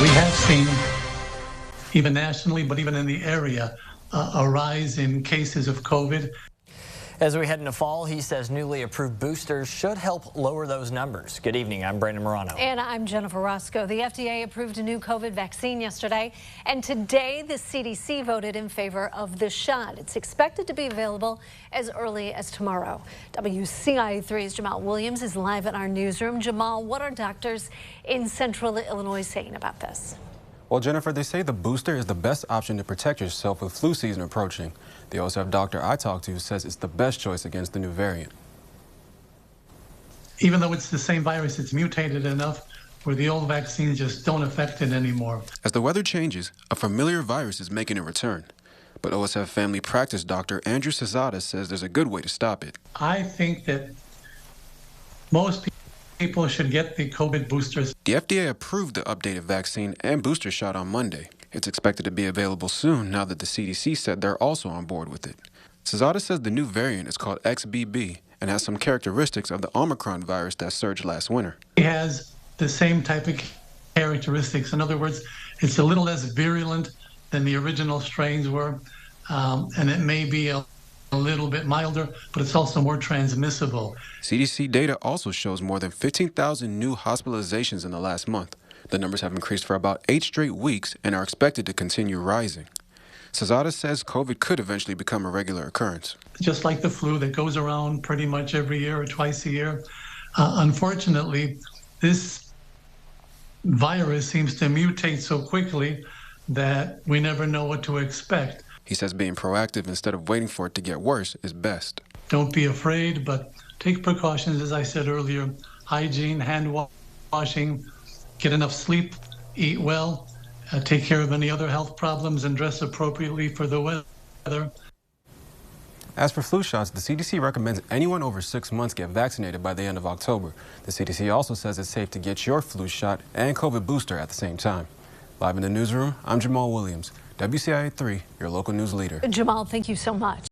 We have seen, even nationally, but even in the area, a rise in cases of COVID. As we head into fall, he says newly approved boosters should help lower those numbers. Good evening, I'm Brandon Morano. And I'm Jennifer Roscoe. The FDA approved a new COVID vaccine yesterday, and today the CDC voted in favor of the shot. It's expected to be available as early as tomorrow. WCIA3's Jamal Williams is live at our newsroom. Jamal, what are doctors in Central Illinois saying about this? Well, Jennifer, they say the booster is the best option to protect yourself with flu season approaching. The OSF doctor I talked to says it's the best choice against the new variant. Even though it's the same virus, it's mutated enough where the old vaccines just don't affect it anymore. As the weather changes, a familiar virus is making a return. But OSF family practice doctor Andrew Cesada says there's a good way to stop it. I think that most people should get the COVID boosters. The FDA approved the updated vaccine and booster shot on Monday. It's expected to be available soon now that the CDC said they're also on board with it. Cesada says the new variant is called XBB and has some characteristics of the Omicron virus that surged last winter. It has the same type of characteristics. In other words, it's a little less virulent than the original strains were, and it may be a little bit milder, but it's also more transmissible. CDC data also shows more than 15,000 new hospitalizations in the last month. The numbers have increased for about 8 straight weeks and are expected to continue rising. Cesada says COVID could eventually become a regular occurrence. Just like the flu that goes around pretty much every year or twice a year. Unfortunately, this virus seems to mutate so quickly that we never know what to expect. He says being proactive instead of waiting for it to get worse is best. Don't be afraid, but take precautions, as I said earlier. Hygiene, hand washing, get enough sleep, eat well, take care of any other health problems, and dress appropriately for the weather. As for flu shots, the CDC recommends anyone over 6 months get vaccinated by the end of October. The CDC also says it's safe to get your flu shot and COVID booster at the same time. Live in the newsroom, I'm Jamal Williams, WCIA3, your local news leader. Jamal, thank you so much.